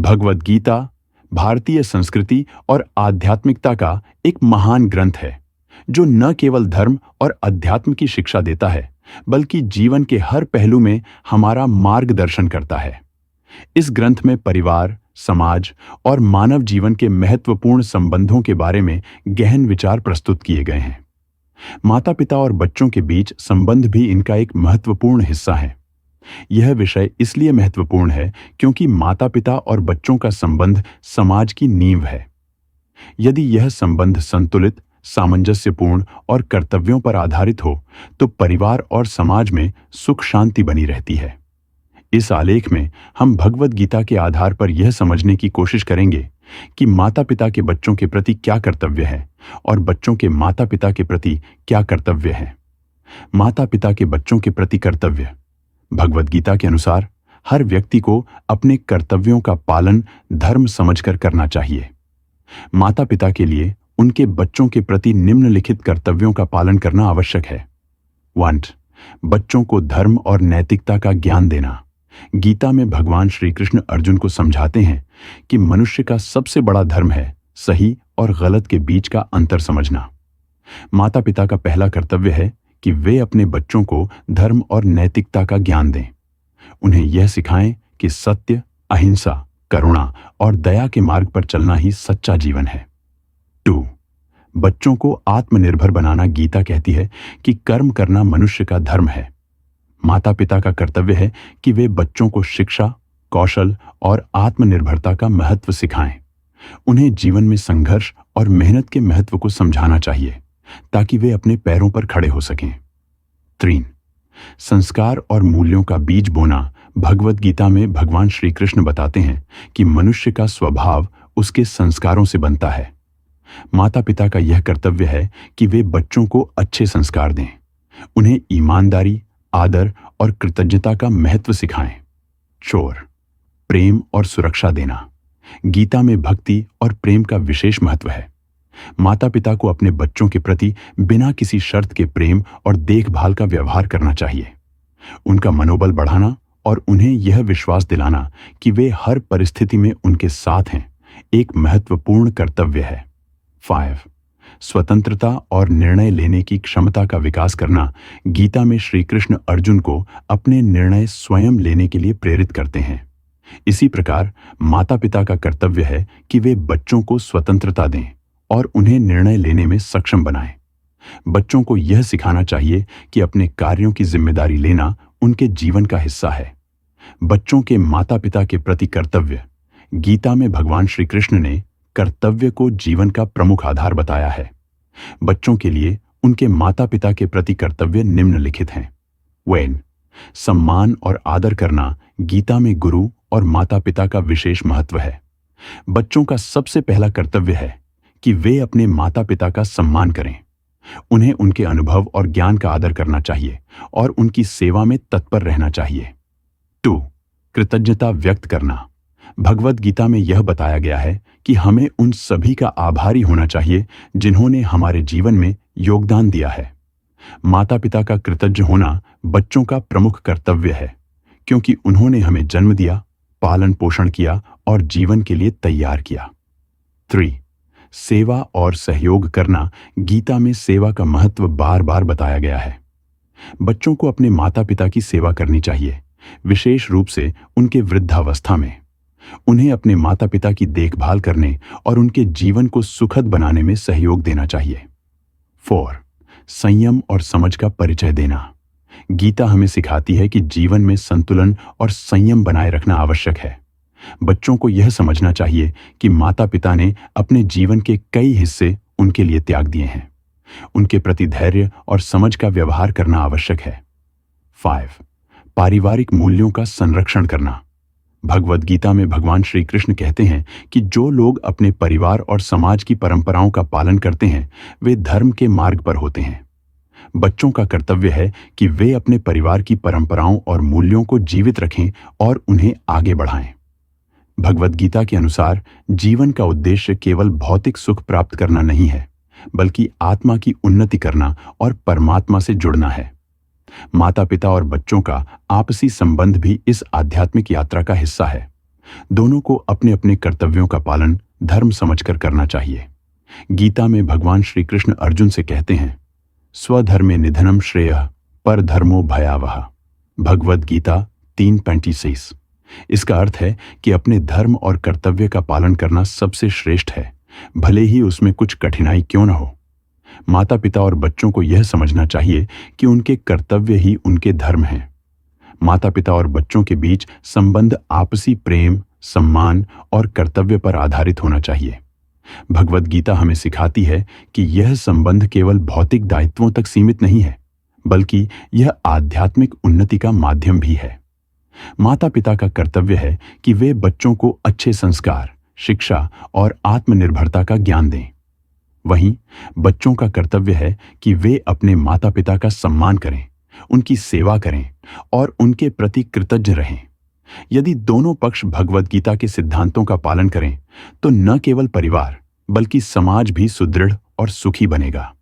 भगवद गीता भारतीय संस्कृति और आध्यात्मिकता का एक महान ग्रंथ है जो न केवल धर्म और अध्यात्म की शिक्षा देता है बल्कि जीवन के हर पहलू में हमारा मार्गदर्शन करता है। इस ग्रंथ में परिवार, समाज और मानव जीवन के महत्वपूर्ण संबंधों के बारे में गहन विचार प्रस्तुत किए गए हैं। माता पिता और बच्चों के बीच संबंध भी इनका एक महत्वपूर्ण हिस्सा है। यह विषय इसलिए महत्वपूर्ण है क्योंकि माता पिता और बच्चों का संबंध समाज की नींव है। यदि यह संबंध संतुलित, सामंजस्यपूर्ण और कर्तव्यों पर आधारित हो तो परिवार और समाज में सुख शांति बनी रहती है। इस आलेख में हम भगवद गीता के आधार पर यह समझने की कोशिश करेंगे कि माता पिता के बच्चों के प्रति क्या कर्तव्य है और बच्चों के माता पिता के प्रति क्या कर्तव्य है। माता पिता के बच्चों के प्रति कर्तव्य। भगवद गीता के अनुसार हर व्यक्ति को अपने कर्तव्यों का पालन धर्म समझकर करना चाहिए। माता पिता के लिए उनके बच्चों के प्रति निम्नलिखित कर्तव्यों का पालन करना आवश्यक है। 1. बच्चों को धर्म और नैतिकता का ज्ञान देना। गीता में भगवान श्री कृष्ण अर्जुन को समझाते हैं कि मनुष्य का सबसे बड़ा धर्म है सही और गलत के बीच का अंतर समझना। माता पिता का पहला कर्तव्य है कि वे अपने बच्चों को धर्म और नैतिकता का ज्ञान दें। उन्हें यह सिखाएं कि सत्य, अहिंसा, करुणा और दया के मार्ग पर चलना ही सच्चा जीवन है। 2. बच्चों को आत्मनिर्भर बनाना। गीता कहती है कि कर्म करना मनुष्य का धर्म है। माता पिता का कर्तव्य है कि वे बच्चों को शिक्षा, कौशल और आत्मनिर्भरता का महत्व सिखाएं। उन्हें जीवन में संघर्ष और मेहनत के महत्व को समझाना चाहिए ताकि वे अपने पैरों पर खड़े हो सकें। 3. संस्कार और मूल्यों का बीज बोना। भगवद गीता में भगवान श्री कृष्ण बताते हैं कि मनुष्य का स्वभाव उसके संस्कारों से बनता है। माता पिता का यह कर्तव्य है कि वे बच्चों को अच्छे संस्कार दें। उन्हें ईमानदारी, आदर और कृतज्ञता का महत्व सिखाएं। 4. प्रेम और सुरक्षा देना। गीता में भक्ति और प्रेम का विशेष महत्व है। माता पिता को अपने बच्चों के प्रति बिना किसी शर्त के प्रेम और देखभाल का व्यवहार करना चाहिए। उनका मनोबल बढ़ाना और उन्हें यह विश्वास दिलाना कि वे हर परिस्थिति में उनके साथ हैं एक महत्वपूर्ण कर्तव्य है। 5. स्वतंत्रता और निर्णय लेने की क्षमता का विकास करना। गीता में श्री कृष्ण अर्जुन को अपने निर्णय स्वयं लेने के लिए प्रेरित करते हैं। इसी प्रकार माता पिता का कर्तव्य है कि वे बच्चों को स्वतंत्रता दें और उन्हें निर्णय लेने में सक्षम बनाएं। बच्चों को यह सिखाना चाहिए कि अपने कार्यों की जिम्मेदारी लेना उनके जीवन का हिस्सा है। बच्चों के माता पिता के प्रति कर्तव्य। गीता में भगवान श्री कृष्ण ने कर्तव्य को जीवन का प्रमुख आधार बताया है। बच्चों के लिए उनके माता पिता के प्रति कर्तव्य निम्नलिखित हैं। 1. सम्मान और आदर करना। गीता में गुरु और माता पिता का विशेष महत्व है। बच्चों का सबसे पहला कर्तव्य है कि वे अपने माता पिता का सम्मान करें। उन्हें उनके अनुभव और ज्ञान का आदर करना चाहिए और उनकी सेवा में तत्पर रहना चाहिए। 2. कृतज्ञता व्यक्त करना। भगवद गीता में यह बताया गया है कि हमें उन सभी का आभारी होना चाहिए जिन्होंने हमारे जीवन में योगदान दिया है। माता पिता का कृतज्ञ होना बच्चों का प्रमुख कर्तव्य है क्योंकि उन्होंने हमें जन्म दिया, पालन पोषण किया और जीवन के लिए तैयार किया। 3. सेवा और सहयोग करना। गीता में सेवा का महत्व बार बार बताया गया है। बच्चों को अपने माता पिता की सेवा करनी चाहिए, विशेष रूप से उनके वृद्धावस्था में। उन्हें अपने माता पिता की देखभाल करने और उनके जीवन को सुखद बनाने में सहयोग देना चाहिए। 4. संयम और समझ का परिचय देना। गीता हमें सिखाती है कि जीवन में संतुलन और संयम बनाए रखना आवश्यक है। बच्चों को यह समझना चाहिए कि माता पिता ने अपने जीवन के कई हिस्से उनके लिए त्याग दिए हैं। उनके प्रति धैर्य और समझ का व्यवहार करना आवश्यक है। 5. पारिवारिक मूल्यों का संरक्षण करना। भगवद गीता में भगवान श्री कृष्ण कहते हैं कि जो लोग अपने परिवार और समाज की परंपराओं का पालन करते हैं वे धर्म के मार्ग पर होते हैं। बच्चों का कर्तव्य है कि वे अपने परिवार की परंपराओं और मूल्यों को जीवित रखें और उन्हें आगे बढ़ाएं। भगवद गीता के अनुसार जीवन का उद्देश्य केवल भौतिक सुख प्राप्त करना नहीं है बल्कि आत्मा की उन्नति करना और परमात्मा से जुड़ना है। माता पिता और बच्चों का आपसी संबंध भी इस आध्यात्मिक यात्रा का हिस्सा है। दोनों को अपने अपने कर्तव्यों का पालन धर्म समझकर करना चाहिए। गीता में भगवान श्री कृष्ण अर्जुन से कहते हैं, स्वधर्मे निधनम श्रेयः पर धर्मो भयावह। भगवद गीता 3:26। इसका अर्थ है कि अपने धर्म और कर्तव्य का पालन करना सबसे श्रेष्ठ है, भले ही उसमें कुछ कठिनाई क्यों न हो। माता पिता और बच्चों को यह समझना चाहिए कि उनके कर्तव्य ही उनके धर्म हैं। माता पिता और बच्चों के बीच संबंध आपसी प्रेम, सम्मान और कर्तव्य पर आधारित होना चाहिए। भगवद गीता हमें सिखाती है कि यह संबंध केवल भौतिक दायित्वों तक सीमित नहीं है, बल्कि यह आध्यात्मिक उन्नति का माध्यम भी है। माता पिता का कर्तव्य है कि वे बच्चों को अच्छे संस्कार, शिक्षा और आत्मनिर्भरता का ज्ञान दें। वहीं बच्चों का कर्तव्य है कि वे अपने माता पिता का सम्मान करें, उनकी सेवा करें और उनके प्रति कृतज्ञ रहें। यदि दोनों पक्ष भगवद गीता के सिद्धांतों का पालन करें तो न केवल परिवार बल्कि समाज भी सुदृढ़ और सुखी बनेगा।